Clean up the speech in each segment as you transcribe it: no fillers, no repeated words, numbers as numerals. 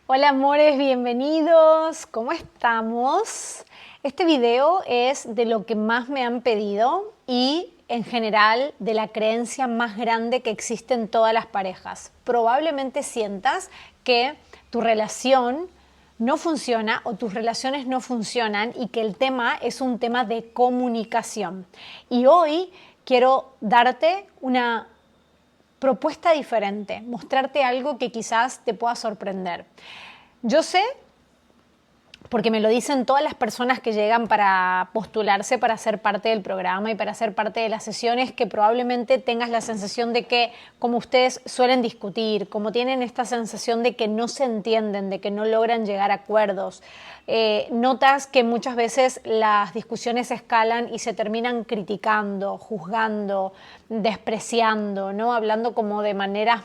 Hola amores, bienvenidos. ¿Cómo estamos? Este video es de lo que más me han pedido y en general de la creencia más grande que existe en todas las parejas. Probablemente sientas que tu relación no funciona o tus relaciones no funcionan y que el tema es un tema de comunicación. Y hoy quiero darte una propuesta diferente, mostrarte algo que quizás te pueda sorprender. Yo sé, porque me lo dicen todas las personas que llegan para postularse para ser parte del programa y para ser parte de las sesiones, que probablemente tengas la sensación de que, como ustedes suelen discutir, como tienen esta sensación de que no se entienden, de que no logran llegar a acuerdos, notas que muchas veces las discusiones escalan y se terminan criticando, juzgando, despreciando, ¿no? Hablando como de maneras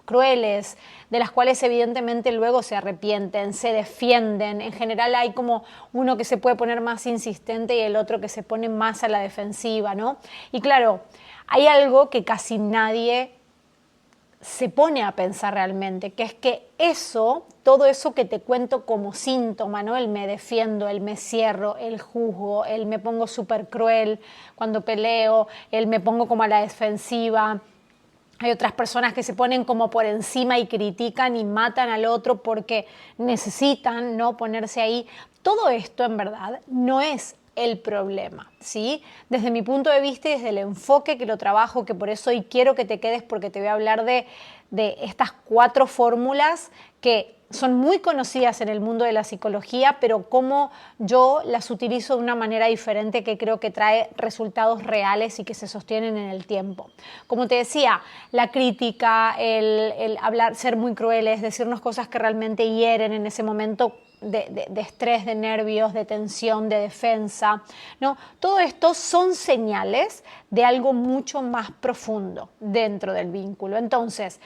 crueles, de las cuales evidentemente luego se arrepienten, se defienden. En general hay como uno que se puede poner más insistente y el otro que se pone más a la defensiva, ¿no? Y claro, hay algo que casi nadie se pone a pensar realmente, que es que todo eso que te cuento como síntoma, ¿no? El me defiendo, el me cierro, el juzgo, el me pongo súper cruel cuando peleo, el me pongo como a la defensiva. Hay otras personas que se ponen como por encima y critican y matan al otro porque necesitan, ¿no?, ponerse ahí. Todo esto en verdad no es el problema, ¿sí? Desde mi punto de vista y desde el enfoque que lo trabajo, que por eso hoy quiero que te quedes porque te voy a hablar de estas 4 fórmulas que son muy conocidas en el mundo de la psicología, pero cómo yo las utilizo de una manera diferente que creo que trae resultados reales y que se sostienen en el tiempo. Como te decía, la crítica, el hablar, ser muy crueles, decirnos cosas que realmente hieren en ese momento de estrés, de nervios, de tensión, de defensa, ¿no? Todo esto son señales de algo mucho más profundo dentro del vínculo. Entonces,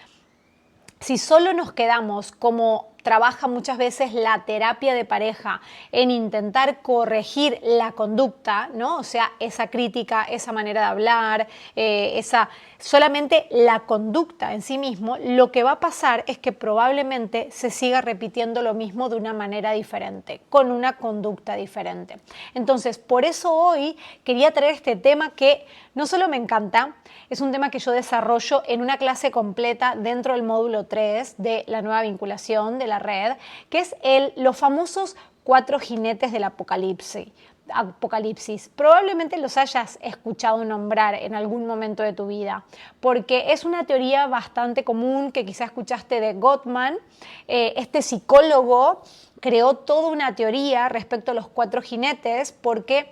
si solo nos quedamos como trabaja muchas veces la terapia de pareja en intentar corregir la conducta, ¿no? O sea, esa crítica, esa manera de hablar, solamente la conducta en sí mismo, lo que va a pasar es que probablemente se siga repitiendo lo mismo de una manera diferente, con una conducta diferente. Entonces, por eso hoy quería traer este tema que no solo me encanta, es un tema que yo desarrollo en una clase completa dentro del módulo 3 de la nueva vinculación de la red, que es los famosos 4 jinetes del apocalipsis. Probablemente los hayas escuchado nombrar en algún momento de tu vida, porque es una teoría bastante común que quizás escuchaste de Gottman. Este psicólogo creó toda una teoría respecto a los 4 jinetes porque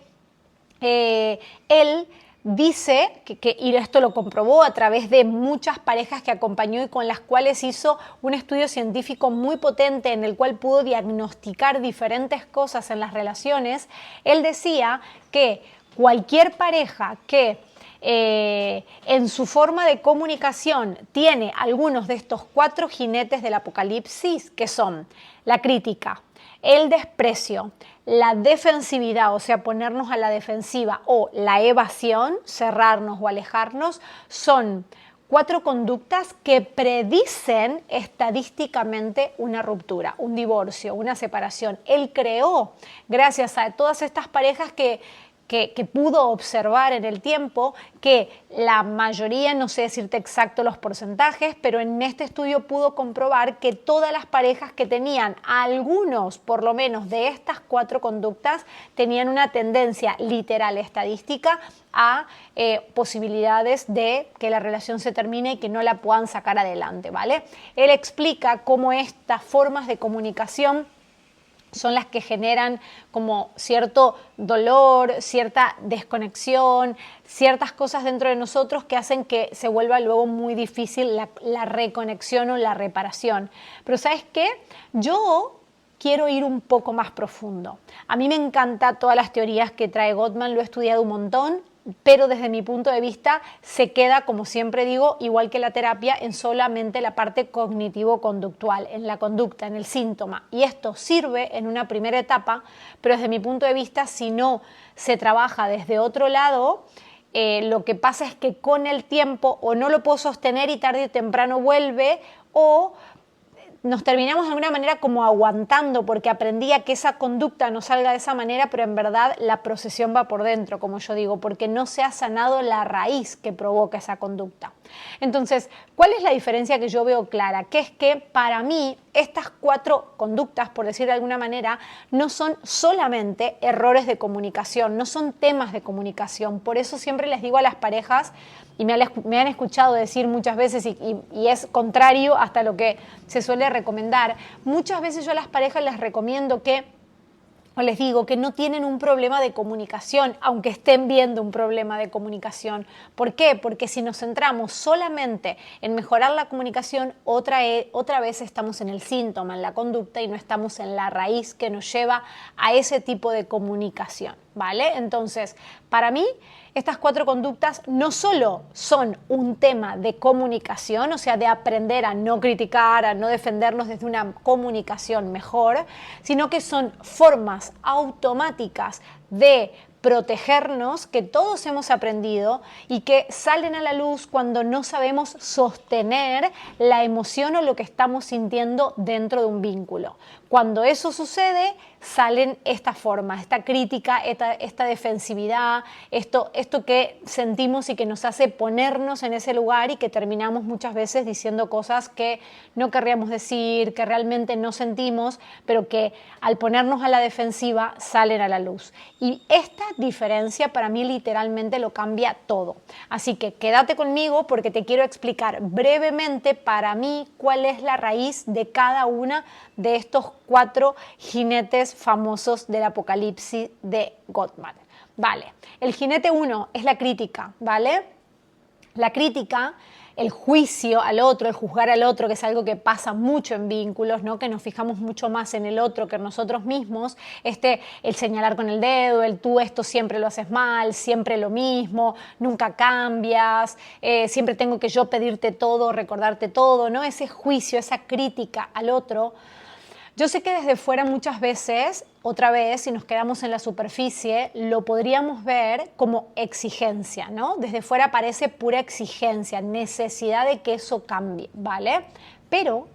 él dice, y esto lo comprobó a través de muchas parejas que acompañó y con las cuales hizo un estudio científico muy potente en el cual pudo diagnosticar diferentes cosas en las relaciones. Él decía que cualquier pareja que en su forma de comunicación tiene algunos de estos 4 jinetes del apocalipsis, que son la crítica, el desprecio, la defensividad, o sea, ponernos a la defensiva, o la evasión, cerrarnos o alejarnos, son 4 conductas que predicen estadísticamente una ruptura, un divorcio, una separación. Él creó, gracias a todas estas parejas que pudo observar en el tiempo, que la mayoría, no sé decirte exacto los porcentajes, pero en este estudio pudo comprobar que todas las parejas que tenían algunos, por lo menos, de estas 4 conductas, tenían una tendencia literal estadística a posibilidades de que la relación se termine y que no la puedan sacar adelante, ¿vale? Él explica cómo estas formas de comunicación son las que generan como cierto dolor, cierta desconexión, ciertas cosas dentro de nosotros que hacen que se vuelva luego muy difícil la reconexión o la reparación. Pero ¿sabes qué? Yo quiero ir un poco más profundo. A mí me encantan todas las teorías que trae Gottman, lo he estudiado un montón, pero desde mi punto de vista se queda, como siempre digo, igual que la terapia, en solamente la parte cognitivo-conductual, en la conducta, en el síntoma. Y esto sirve en una primera etapa, pero desde mi punto de vista, si no se trabaja desde otro lado, lo que pasa es que con el tiempo o no lo puedo sostener y tarde o temprano vuelve, o nos terminamos de alguna manera como aguantando porque aprendí a que esa conducta no salga de esa manera, pero en verdad la procesión va por dentro, como yo digo, porque no se ha sanado la raíz que provoca esa conducta. Entonces, ¿cuál es la diferencia que yo veo clara? Que es que para mí estas 4 conductas, por decir de alguna manera, no son solamente errores de comunicación, no son temas de comunicación. Por eso siempre les digo a las parejas, y me han escuchado decir muchas veces, y es contrario hasta lo que se suele recomendar, muchas veces yo a las parejas les recomiendo que, o les digo que no tienen un problema de comunicación, aunque estén viendo un problema de comunicación. ¿Por qué? Porque si nos centramos solamente en mejorar la comunicación, otra vez estamos en el síntoma, en la conducta, y no estamos en la raíz que nos lleva a ese tipo de comunicación, ¿vale? Entonces, para mí, estas 4 conductas no solo son un tema de comunicación, o sea, de aprender a no criticar, a no defendernos desde una comunicación mejor, sino que son formas automáticas de protegernos que todos hemos aprendido y que salen a la luz cuando no sabemos sostener la emoción o lo que estamos sintiendo dentro de un vínculo. Cuando eso sucede, salen estas formas, esta crítica, esta defensividad, esto que sentimos y que nos hace ponernos en ese lugar y que terminamos muchas veces diciendo cosas que no querríamos decir, que realmente no sentimos, pero que al ponernos a la defensiva salen a la luz. Y esta diferencia para mí literalmente lo cambia todo. Así que quédate conmigo porque te quiero explicar brevemente para mí cuál es la raíz de cada una de estos 4 jinetes famosos del Apocalipsis de Gottman. Vale, el jinete 1 es la crítica, ¿vale? La crítica, el juicio al otro, el juzgar al otro, que es algo que pasa mucho en vínculos, ¿no? Que nos fijamos mucho más en el otro que en nosotros mismos. El señalar con el dedo, el tú esto siempre lo haces mal, siempre lo mismo, nunca cambias, siempre tengo que yo pedirte todo, recordarte todo, ¿no? Ese juicio, esa crítica al otro. Yo sé que desde fuera muchas veces, otra vez, si nos quedamos en la superficie, lo podríamos ver como exigencia, ¿no? Desde fuera parece pura exigencia, necesidad de que eso cambie, ¿vale? Pero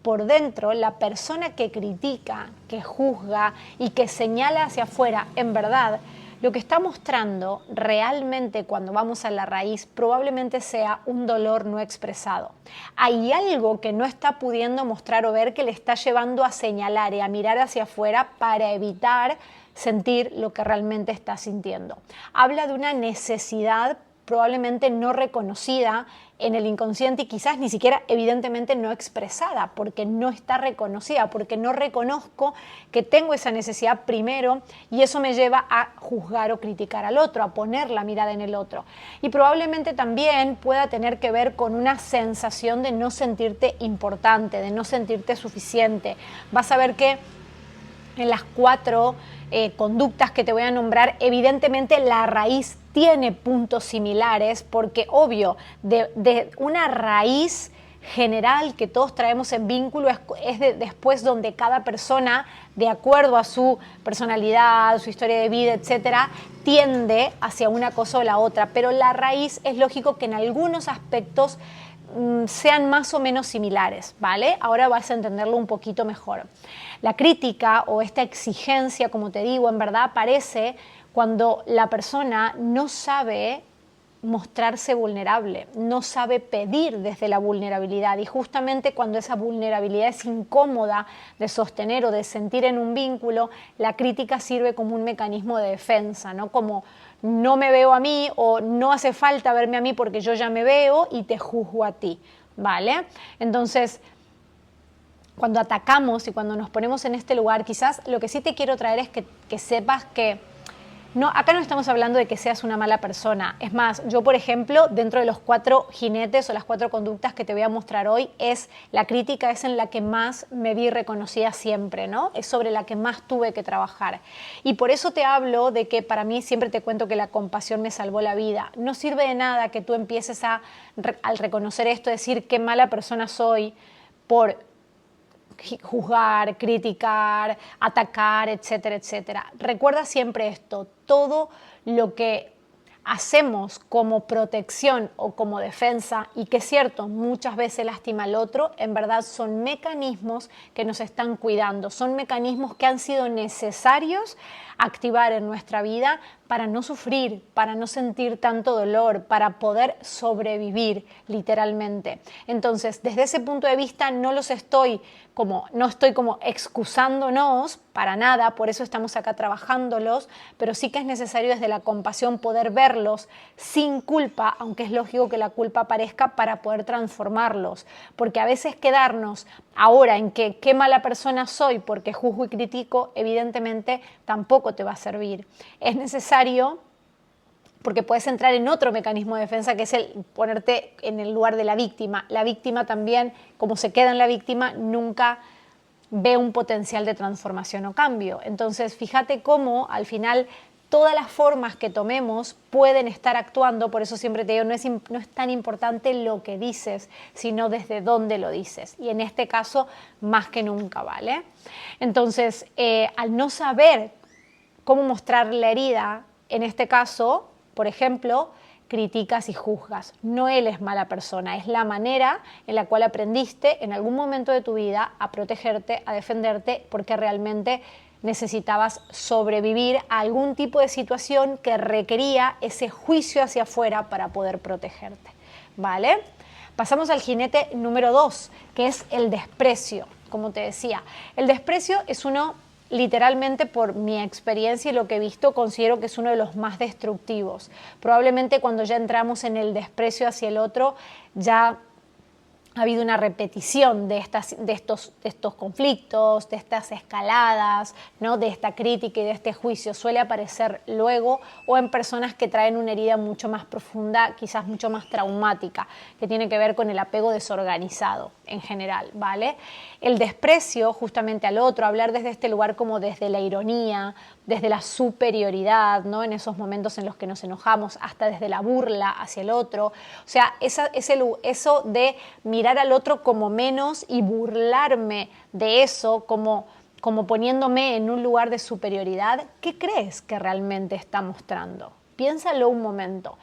por dentro, la persona que critica, que juzga y que señala hacia afuera, en verdad, lo que está mostrando realmente cuando vamos a la raíz probablemente sea un dolor no expresado. Hay algo que no está pudiendo mostrar o ver que le está llevando a señalar y a mirar hacia afuera para evitar sentir lo que realmente está sintiendo. Habla de una necesidad probablemente no reconocida en el inconsciente y quizás ni siquiera evidentemente no expresada porque no está reconocida, porque no reconozco que tengo esa necesidad primero y eso me lleva a juzgar o criticar al otro, a poner la mirada en el otro. Y probablemente también pueda tener que ver con una sensación de no sentirte importante, de no sentirte suficiente. Vas a ver que en las 4 conductas que te voy a nombrar, evidentemente la raíz tiene puntos similares porque, obvio, de una raíz general que todos traemos en vínculo es después donde cada persona, de acuerdo a su personalidad, su historia de vida, etcétera, tiende hacia una cosa o la otra. Pero la raíz es lógico que en algunos aspectos sean más o menos similares, ¿vale? Ahora vas a entenderlo un poquito mejor. La crítica o esta exigencia, como te digo, en verdad aparece cuando la persona no sabe mostrarse vulnerable, no sabe pedir desde la vulnerabilidad y justamente cuando esa vulnerabilidad es incómoda de sostener o de sentir en un vínculo, la crítica sirve como un mecanismo de defensa, ¿no? Como no me veo a mí o no hace falta verme a mí porque yo ya me veo y te juzgo a ti, ¿vale? Entonces, cuando atacamos y cuando nos ponemos en este lugar, quizás lo que sí te quiero traer es que sepas que no, acá no estamos hablando de que seas una mala persona. Es más, yo, por ejemplo, dentro de los 4 jinetes o las 4 conductas que te voy a mostrar hoy, la crítica es en la que más me vi reconocida siempre, ¿no? Es sobre la que más tuve que trabajar. Y por eso te hablo de que para mí siempre te cuento que la compasión me salvó la vida. No sirve de nada que tú empieces al reconocer esto, decir qué mala persona soy por juzgar, criticar, atacar, etcétera, etcétera. Recuerda siempre esto, todo lo que hacemos como protección o como defensa y que es cierto, muchas veces lastima al otro, en verdad son mecanismos que nos están cuidando, son mecanismos que han sido necesarios activar en nuestra vida para no sufrir, para no sentir tanto dolor, para poder sobrevivir literalmente. Entonces, desde ese punto de vista no estoy como excusándonos para nada, por eso estamos acá trabajándolos, pero sí que es necesario desde la compasión poder verlos sin culpa, aunque es lógico que la culpa aparezca para poder transformarlos, porque a veces quedarnos ahora en que qué mala persona soy porque juzgo y critico, evidentemente tampoco te va a servir. Es necesario, porque puedes entrar en otro mecanismo de defensa que es el ponerte en el lugar de la víctima. La víctima también, como se queda en la víctima, nunca ve un potencial de transformación o cambio. Entonces, fíjate cómo al final todas las formas que tomemos pueden estar actuando, por eso siempre te digo, no es tan importante lo que dices, sino desde dónde lo dices. Y en este caso, más que nunca, ¿vale? Entonces, al no saber cómo mostrar la herida, en este caso, por ejemplo, criticas y juzgas. No él es mala persona, es la manera en la cual aprendiste en algún momento de tu vida a protegerte, a defenderte, porque realmente necesitabas sobrevivir a algún tipo de situación que requería ese juicio hacia afuera para poder protegerte, ¿vale? Pasamos al jinete número 2, que es el desprecio. Como te decía, el desprecio es uno, literalmente por mi experiencia y lo que he visto, considero que es uno de los más destructivos. Probablemente cuando ya entramos en el desprecio hacia el otro, ya ha habido una repetición de estos conflictos, de estas escaladas, ¿no? De esta crítica y de este juicio. Suele aparecer luego o en personas que traen una herida mucho más profunda, quizás mucho más traumática, que tiene que ver con el apego desorganizado en general, ¿vale? El desprecio justamente al otro, hablar desde este lugar como desde la ironía, desde la superioridad, ¿no? En esos momentos en los que nos enojamos, hasta desde la burla hacia el otro. O sea, eso de mirar al otro como menos y burlarme de eso como poniéndome en un lugar de superioridad, ¿qué crees que realmente está mostrando? Piénsalo un momento.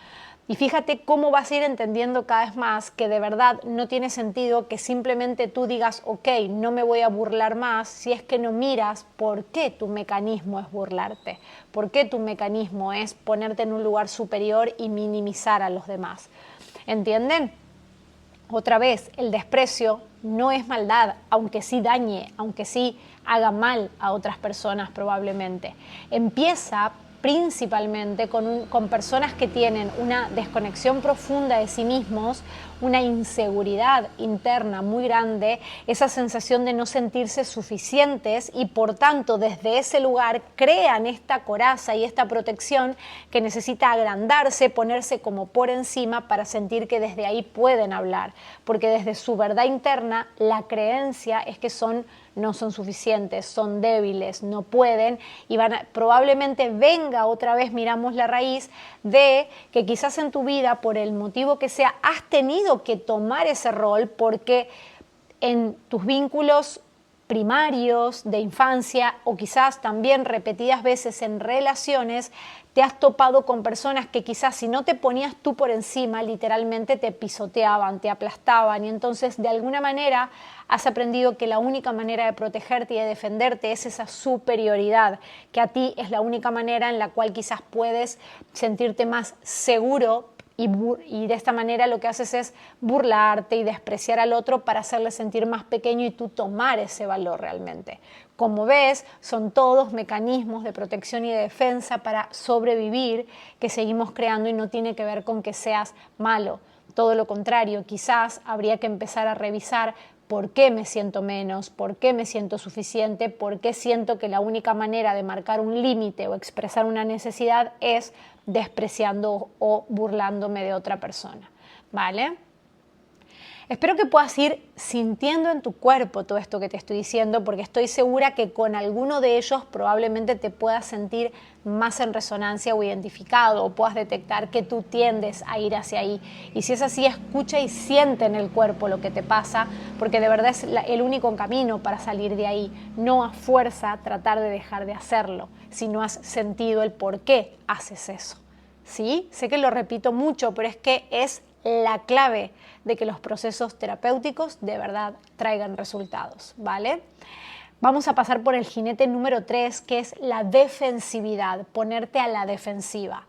Y fíjate cómo vas a ir entendiendo cada vez más que de verdad no tiene sentido que simplemente tú digas, ok, no me voy a burlar más, si es que no miras por qué tu mecanismo es burlarte, por qué tu mecanismo es ponerte en un lugar superior y minimizar a los demás. ¿Entienden? Otra vez, el desprecio no es maldad, aunque sí dañe, aunque sí haga mal a otras personas probablemente. Empieza principalmente con personas que tienen una desconexión profunda de sí mismos, una inseguridad interna muy grande, esa sensación de no sentirse suficientes y por tanto desde ese lugar crean esta coraza y esta protección que necesita agrandarse, ponerse como por encima para sentir que desde ahí pueden hablar, porque desde su verdad interna la creencia es que no son suficientes, son débiles, no pueden y probablemente venga otra vez, miramos la raíz de que quizás en tu vida, por el motivo que sea, has tenido que tomar ese rol porque en tus vínculos primarios de infancia o quizás también repetidas veces en relaciones te has topado con personas que quizás si no te ponías tú por encima literalmente te pisoteaban, te aplastaban y entonces de alguna manera has aprendido que la única manera de protegerte y de defenderte es esa superioridad, que a ti es la única manera en la cual quizás puedes sentirte más seguro y de esta manera lo que haces es burlarte y despreciar al otro para hacerle sentir más pequeño y tú tomar ese valor realmente. Como ves, son todos mecanismos de protección y de defensa para sobrevivir que seguimos creando y no tiene que ver con que seas malo. Todo lo contrario, quizás habría que empezar a revisar por qué me siento menos, por qué me siento suficiente, por qué siento que la única manera de marcar un límite o expresar una necesidad es despreciando o burlándome de otra persona, ¿vale? Espero que puedas ir sintiendo en tu cuerpo todo esto que te estoy diciendo, porque estoy segura que con alguno de ellos probablemente te puedas sentir más en resonancia o identificado, o puedas detectar que tú tiendes a ir hacia ahí. Y si es así, escucha y siente en el cuerpo lo que te pasa, porque de verdad es el único camino para salir de ahí. No a fuerza tratar de dejar de hacerlo, si no has sentido el por qué haces eso. ¿sí? Sé que lo repito mucho, pero es que es la clave de que los procesos terapéuticos de verdad traigan resultados, ¿vale? Vamos a pasar por el jinete número 3, que es la defensividad, ponerte a la defensiva.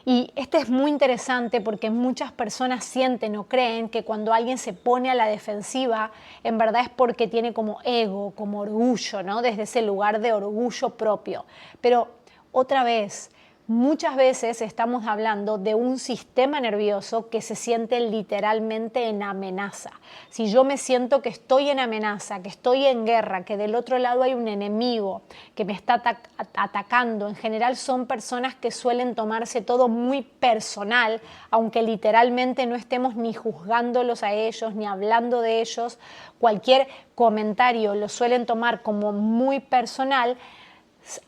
Y este es muy interesante porque muchas personas sienten o creen que cuando alguien se pone a la defensiva, en verdad es porque tiene como ego, como orgullo, ¿no? Desde ese lugar de orgullo propio. Pero otra vez, muchas veces estamos hablando de un sistema nervioso que se siente literalmente en amenaza. Si yo me siento que estoy en amenaza, que estoy en guerra, que del otro lado hay un enemigo que me está atacando, en general son personas que suelen tomarse todo muy personal, aunque literalmente no estemos ni juzgándolos a ellos, ni hablando de ellos. Cualquier comentario lo suelen tomar como muy personal.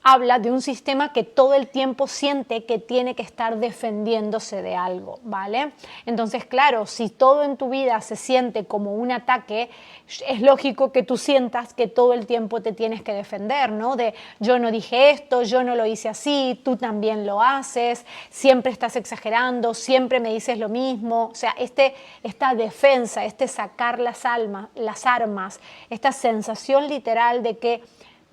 Habla de un sistema que todo el tiempo siente que tiene que estar defendiéndose de algo, ¿vale? Entonces, claro, si todo en tu vida se siente como un ataque, es lógico que tú sientas que todo el tiempo te tienes que defender, ¿no? De yo no dije esto, yo no lo hice así, tú también lo haces, siempre estás exagerando, siempre me dices lo mismo. O sea, esta defensa, sacar las armas, esta sensación literal de que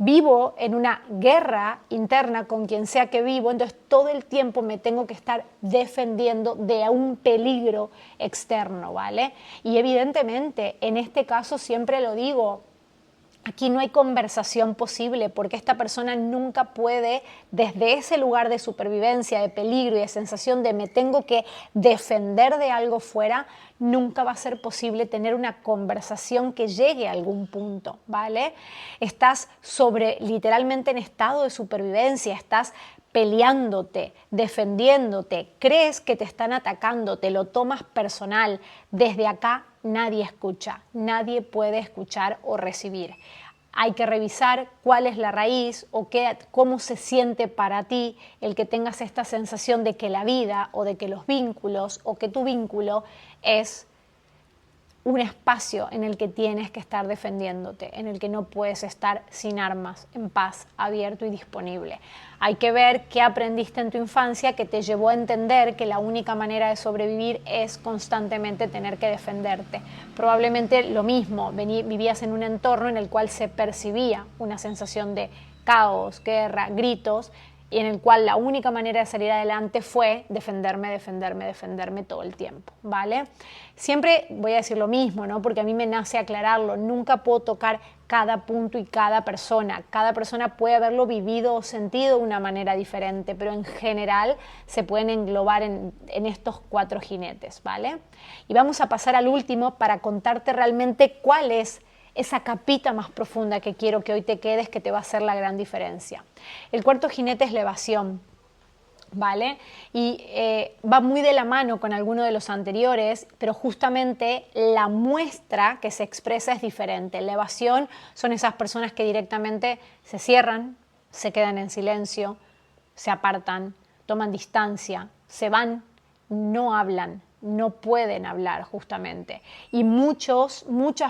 vivo en una guerra interna con quien sea que vivo, entonces todo el tiempo me tengo que estar defendiendo de un peligro externo, ¿vale? Y evidentemente, en este caso siempre lo digo, aquí no hay conversación posible porque esta persona nunca puede, desde ese lugar de supervivencia, de peligro y de sensación de me tengo que defender de algo fuera, nunca va a ser posible tener una conversación que llegue a algún punto, ¿vale? Estás literalmente en estado de supervivencia, estás peleándote, defendiéndote, crees que te están atacando, te lo tomas personal. Desde acá nadie escucha, nadie puede escuchar o recibir. Hay que revisar cuál es la raíz o cómo se siente para ti el que tengas esta sensación de que la vida o de que los vínculos o que tu vínculo es un espacio en el que tienes que estar defendiéndote, en el que no puedes estar sin armas, en paz, abierto y disponible. Hay que ver qué aprendiste en tu infancia que te llevó a entender que la única manera de sobrevivir es constantemente tener que defenderte. Probablemente lo mismo, vivías en un entorno en el cual se percibía una sensación de caos, guerra, gritos, y en el cual la única manera de salir adelante fue defenderme todo el tiempo, ¿vale? Siempre voy a decir lo mismo, ¿no? Porque a mí me nace aclararlo, nunca puedo tocar cada punto y cada persona puede haberlo vivido o sentido de una manera diferente, pero en general se pueden englobar en estos 4 jinetes, ¿vale? Y vamos a pasar al último para contarte realmente cuál es esa capita más profunda que quiero que hoy te quedes, que te va a hacer la gran diferencia. El 4.º jinete es la evasión, ¿vale? Y va muy de la mano con alguno de los anteriores, pero justamente la muestra que se expresa es diferente. La evasión son esas personas que directamente se cierran, se quedan en silencio, se apartan, toman distancia, se van, no hablan, no pueden hablar justamente. Y muchas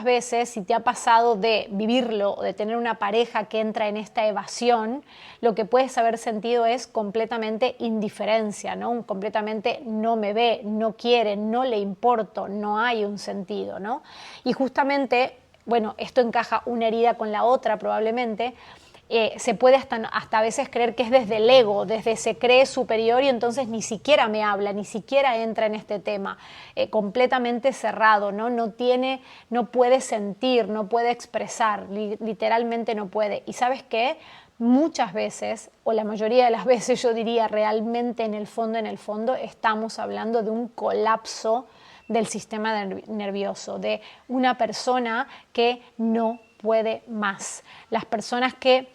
veces, si te ha pasado de vivirlo o de tener una pareja que entra en esta evasión, lo que puedes haber sentido es completamente indiferencia, ¿no? Completamente no me ve, no quiere, no le importo, no hay un sentido, ¿no? Y justamente, bueno, esto encaja una herida con la otra probablemente. Se puede hasta a veces creer que es desde el ego, desde se cree superior y entonces ni siquiera me habla, ni siquiera entra en este tema, completamente cerrado, ¿no? No puede sentir, no puede expresar, literalmente no puede. ¿Y sabes qué? Muchas veces, o la mayoría de las veces yo diría realmente en el fondo, estamos hablando de un colapso del sistema nervioso, de una persona que no puede más. Las personas que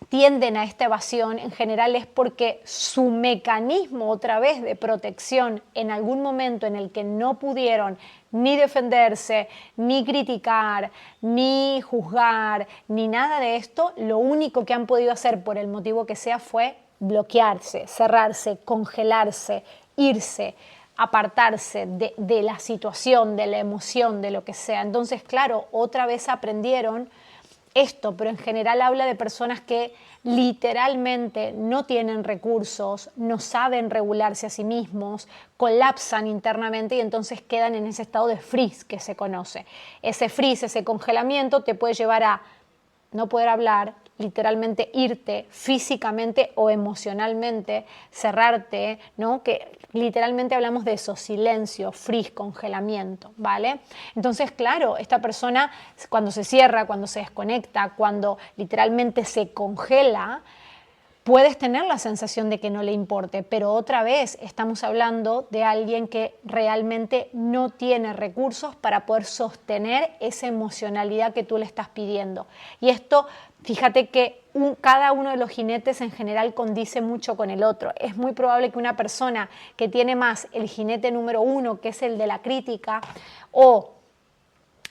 tienden a esta evasión en general es porque su mecanismo otra vez de protección en algún momento en el que no pudieron ni defenderse, ni criticar, ni juzgar, ni nada de esto, lo único que han podido hacer por el motivo que sea fue bloquearse, cerrarse, congelarse, irse, apartarse de la situación, de la emoción, de lo que sea. Entonces, claro, otra vez aprendieron esto, pero en general habla de personas que literalmente no tienen recursos, no saben regularse a sí mismos, colapsan internamente y entonces quedan en ese estado de freeze que se conoce. Ese freeze, ese congelamiento te puede llevar a no poder hablar, literalmente irte físicamente o emocionalmente, cerrarte, ¿no? Que literalmente hablamos de eso, silencio, freeze, congelamiento, ¿vale? Entonces, claro, esta persona cuando se cierra, cuando se desconecta, cuando literalmente se congela, puedes tener la sensación de que no le importe, pero otra vez estamos hablando de alguien que realmente no tiene recursos para poder sostener esa emocionalidad que tú le estás pidiendo. Y esto, fíjate que cada uno de los jinetes en general condice mucho con el otro. Es muy probable que una persona que tiene más el jinete número 1, que es el de la crítica, o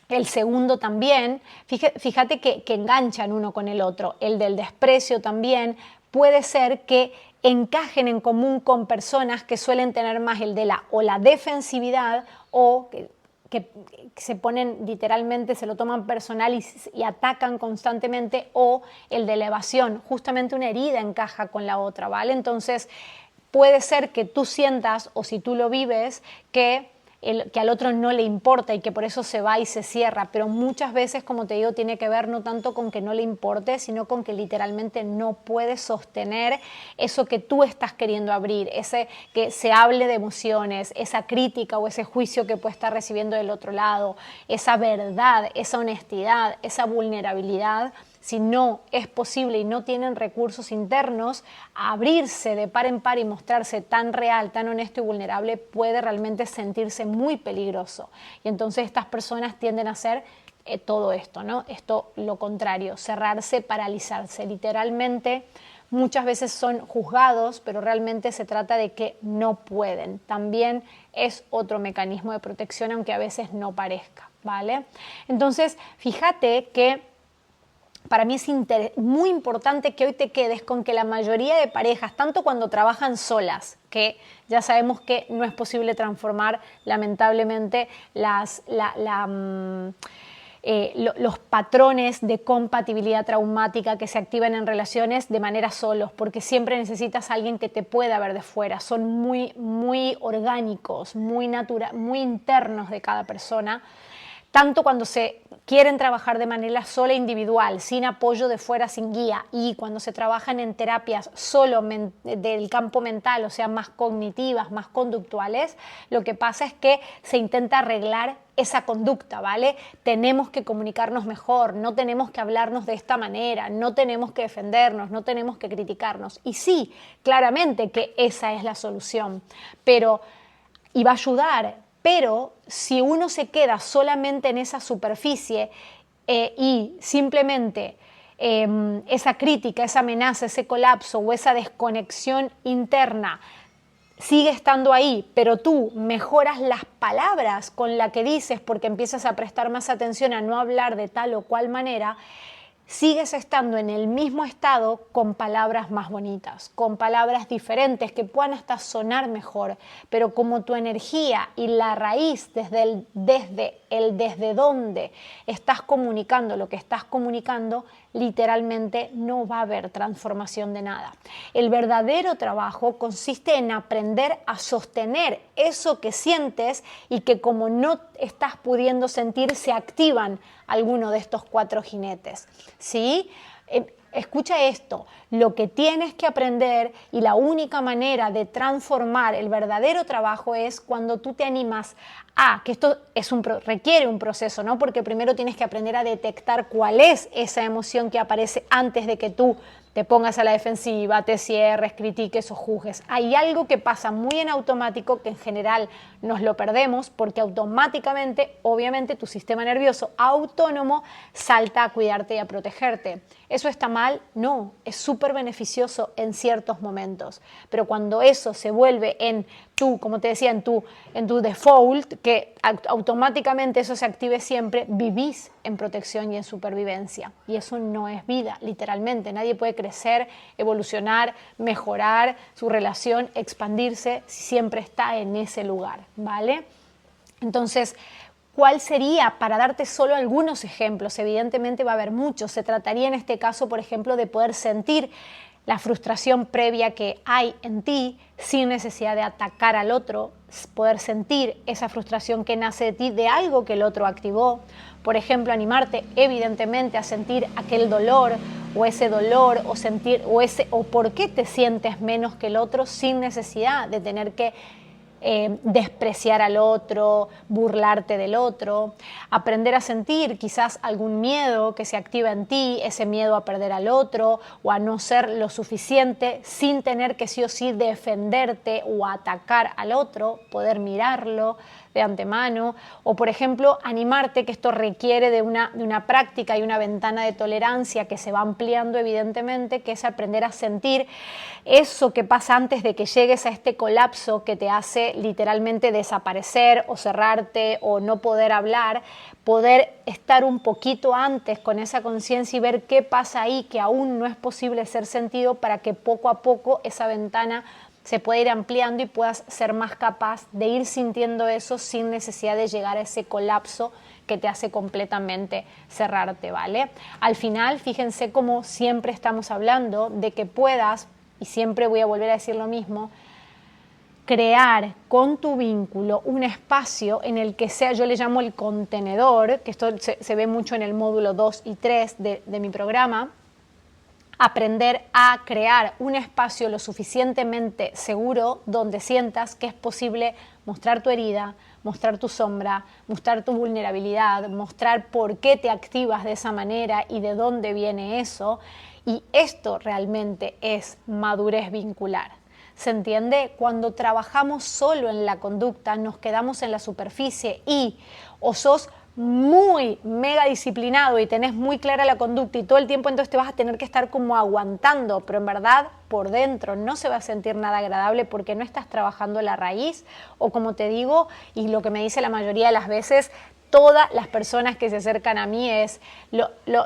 el segundo también, fíjate que enganchan uno con el otro. El del desprecio también puede ser que encajen en común con personas que suelen tener más el de la defensividad o que se ponen literalmente, se lo toman personal y atacan constantemente, o el de la evasión. Justamente una herida encaja con la otra, ¿vale? Entonces puede ser que tú sientas, o si tú lo vives, que al otro no le importa y que por eso se va y se cierra, pero muchas veces, como te digo, tiene que ver no tanto con que no le importe, sino con que literalmente no puede sostener eso que tú estás queriendo abrir, ese que se hable de emociones, esa crítica o ese juicio que puede estar recibiendo del otro lado, esa verdad, esa honestidad, esa vulnerabilidad. Si no es posible y no tienen recursos internos, abrirse de par en par y mostrarse tan real, tan honesto y vulnerable puede realmente sentirse muy peligroso. Y entonces estas personas tienden a hacer todo esto, ¿no? Esto lo contrario, cerrarse, paralizarse. Literalmente muchas veces son juzgados, pero realmente se trata de que no pueden. También es otro mecanismo de protección, aunque a veces no parezca, ¿vale? Entonces, fíjate que para mí es muy importante que hoy te quedes con que la mayoría de parejas, tanto cuando trabajan solas, que ya sabemos que no es posible transformar lamentablemente los patrones de compatibilidad traumática que se activan en relaciones de manera solos, porque siempre necesitas a alguien que te pueda ver de fuera. Son muy, muy orgánicos, muy internos de cada persona. Tanto cuando se quieren trabajar de manera sola, individual, sin apoyo de fuera, sin guía, y cuando se trabajan en terapias solo del campo mental, o sea, más cognitivas, más conductuales, lo que pasa es que se intenta arreglar esa conducta, ¿vale? Tenemos que comunicarnos mejor, no tenemos que hablarnos de esta manera, no tenemos que defendernos, no tenemos que criticarnos. Y sí, claramente que esa es la solución, y va a ayudar. Pero si uno se queda solamente en esa superficie y simplemente esa crítica, esa amenaza, ese colapso o esa desconexión interna sigue estando ahí, pero tú mejoras las palabras con las que dices porque empiezas a prestar más atención a no hablar de tal o cual manera, sigues estando en el mismo estado con palabras más bonitas, con palabras diferentes que puedan hasta sonar mejor, pero como tu energía y la raíz desde dónde estás comunicando lo que estás comunicando, literalmente no va a haber transformación de nada. El verdadero trabajo consiste en aprender a sostener eso que sientes y que como no estás pudiendo sentir, se activan alguno de estos 4 jinetes, ¿sí? Escucha esto, lo que tienes que aprender y la única manera de transformar el verdadero trabajo es cuando tú te animas que esto requiere un proceso, ¿no? Porque primero tienes que aprender a detectar cuál es esa emoción que aparece antes de que tú te pongas a la defensiva, te cierres, critiques o juzgues. Hay algo que pasa muy en automático que en general nos lo perdemos porque automáticamente, obviamente, tu sistema nervioso autónomo salta a cuidarte y a protegerte. ¿Eso está mal? No, es súper beneficioso en ciertos momentos. Pero cuando eso se vuelve como te decía, en tu default, que automáticamente eso se active siempre, vivís en protección y en supervivencia. Y eso no es vida, literalmente. Nadie puede crecer, evolucionar, mejorar su relación, expandirse si siempre está en ese lugar, ¿vale? Entonces, ¿Cuál sería? Para darte solo algunos ejemplos, evidentemente va a haber muchos. Se trataría en este caso, por ejemplo, de poder sentir la frustración previa que hay en ti sin necesidad de atacar al otro, poder sentir esa frustración que nace de ti de algo que el otro activó. Por ejemplo, animarte evidentemente a sentir aquel dolor o sentir o por qué te sientes menos que el otro sin necesidad de tener que despreciar al otro, burlarte del otro, aprender a sentir quizás algún miedo que se activa en ti, ese miedo a perder al otro o a no ser lo suficiente sin tener que sí o sí defenderte o atacar al otro, poder mirarlo de antemano, o por ejemplo animarte, que esto requiere de una práctica y una ventana de tolerancia que se va ampliando evidentemente, que es aprender a sentir eso que pasa antes de que llegues a este colapso que te hace literalmente desaparecer o cerrarte o no poder hablar, poder estar un poquito antes con esa conciencia y ver qué pasa ahí que aún no es posible ser sentido para que poco a poco esa ventana se puede ir ampliando y puedas ser más capaz de ir sintiendo eso sin necesidad de llegar a ese colapso que te hace completamente cerrarte, ¿vale? Al final, fíjense cómo siempre estamos hablando de que puedas, y siempre voy a volver a decir lo mismo, crear con tu vínculo un espacio en el que sea, yo le llamo el contenedor, que esto se ve mucho en el módulo 2 y 3 de mi programa, aprender a crear un espacio lo suficientemente seguro donde sientas que es posible mostrar tu herida, mostrar tu sombra, mostrar tu vulnerabilidad, mostrar por qué te activas de esa manera y de dónde viene eso. Y esto realmente es madurez vincular. ¿Se entiende? Cuando trabajamos solo en la conducta, nos quedamos en la superficie y o sos muy mega disciplinado y tenés muy clara la conducta y todo el tiempo entonces te vas a tener que estar como aguantando, pero en verdad por dentro no se va a sentir nada agradable porque no estás trabajando la raíz o como te digo y lo que me dice la mayoría de las veces, todas las personas que se acercan a mí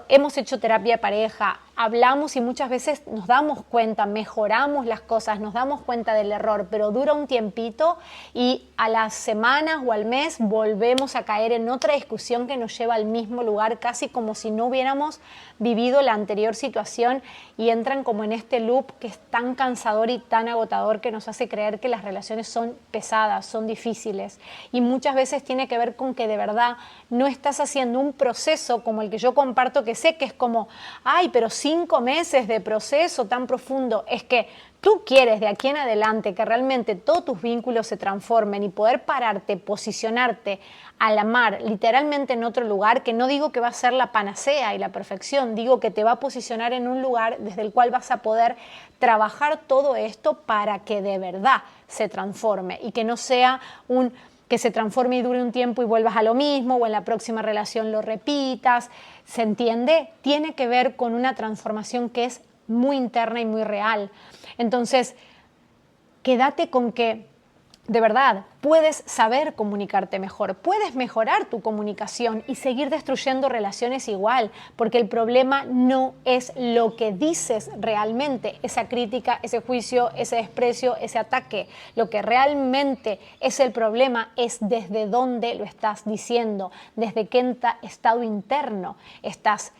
hemos hecho terapia de pareja, hablamos y muchas veces nos damos cuenta, mejoramos las cosas, nos damos cuenta del error, pero dura un tiempito y a las semanas o al mes volvemos a caer en otra discusión que nos lleva al mismo lugar, casi como si no hubiéramos vivido la anterior situación y entran como en este loop que es tan cansador y tan agotador que nos hace creer que las relaciones son pesadas, son difíciles y muchas veces tiene que ver con que de verdad no estás haciendo un proceso como el que yo comparto, que sé que es como, ay, pero 5 meses de proceso tan profundo, es que tú quieres de aquí en adelante que realmente todos tus vínculos se transformen y poder pararte, posicionarte al amar literalmente en otro lugar, que no digo que va a ser la panacea y la perfección, digo que te va a posicionar en un lugar desde el cual vas a poder trabajar todo esto para que de verdad se transforme y que no sea que se transforme y dure un tiempo y vuelvas a lo mismo o en la próxima relación lo repitas. ¿Se entiende? Tiene que ver con una transformación que es muy interna y muy real. Entonces, quédate con que de verdad puedes saber comunicarte mejor, puedes mejorar tu comunicación y seguir destruyendo relaciones igual, porque el problema no es lo que dices realmente, esa crítica, ese juicio, ese desprecio, ese ataque. Lo que realmente es el problema es desde dónde lo estás diciendo, desde qué estado interno estás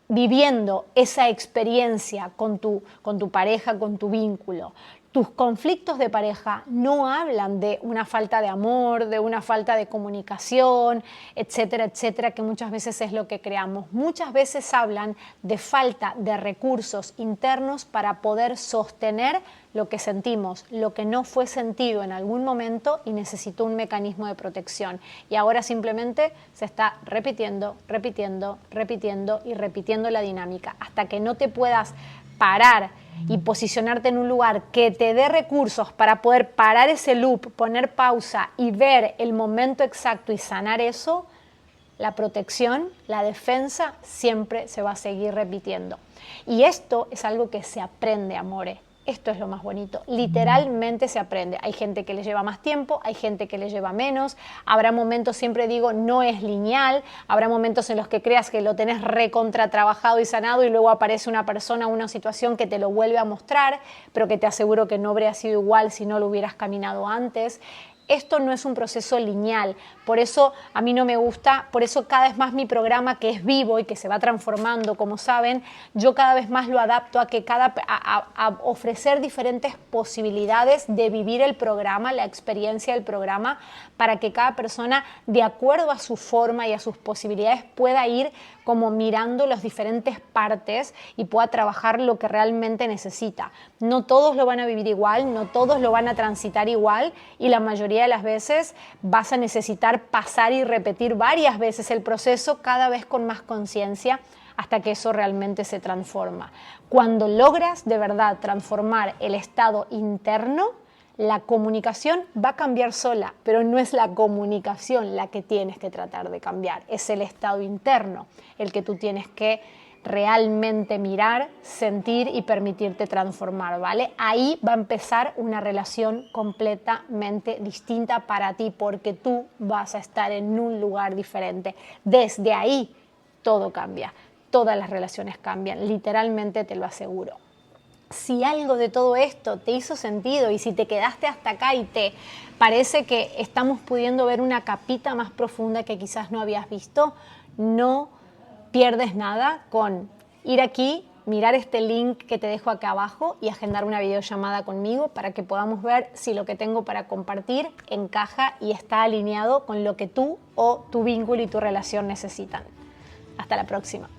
viviendo esa experiencia con tu pareja, con tu vínculo. Tus conflictos de pareja no hablan de una falta de amor, de una falta de comunicación, etcétera, etcétera, que muchas veces es lo que creamos. Muchas veces hablan de falta de recursos internos para poder sostener lo que sentimos, lo que no fue sentido en algún momento y necesitó un mecanismo de protección. Y ahora simplemente se está repitiendo, repitiendo, repitiendo y repitiendo la dinámica hasta que no te puedas parar y posicionarte en un lugar que te dé recursos para poder parar ese loop, poner pausa y ver el momento exacto y sanar eso, la protección, la defensa siempre se va a seguir repitiendo. Y esto es algo que se aprende, amores. Esto es lo más bonito, literalmente se aprende. Hay gente que le lleva más tiempo, hay gente que le lleva menos, habrá momentos, siempre digo, no es lineal, habrá momentos en los que creas que lo tenés recontra trabajado y sanado y luego aparece una persona, una situación que te lo vuelve a mostrar, pero que te aseguro que no habría sido igual si no lo hubieras caminado antes. Esto no es un proceso lineal, por eso a mí no me gusta, por eso cada vez más mi programa, que es vivo y que se va transformando, como saben, yo cada vez más lo adapto a que a ofrecer diferentes posibilidades de vivir el programa, la experiencia del programa, para que cada persona, de acuerdo a su forma y a sus posibilidades, pueda ir como mirando las diferentes partes y pueda trabajar lo que realmente necesita. No todos lo van a vivir igual, no todos lo van a transitar igual, y la mayoría de las veces vas a necesitar pasar y repetir varias veces el proceso, cada vez con más conciencia, hasta que eso realmente se transforma. Cuando logras de verdad transformar el estado interno, la comunicación va a cambiar sola, pero no es la comunicación la que tienes que tratar de cambiar, es el estado interno el que tú tienes que realmente mirar, sentir y permitirte transformar, ¿vale? Ahí va a empezar una relación completamente distinta para ti, porque tú vas a estar en un lugar diferente. Desde ahí todo cambia, todas las relaciones cambian, literalmente te lo aseguro. Si algo de todo esto te hizo sentido y si te quedaste hasta acá y te parece que estamos pudiendo ver una capita más profunda que quizás no habías visto, no pierdes nada con ir aquí, mirar este link que te dejo acá abajo y agendar una videollamada conmigo para que podamos ver si lo que tengo para compartir encaja y está alineado con lo que tú o tu vínculo y tu relación necesitan. Hasta la próxima.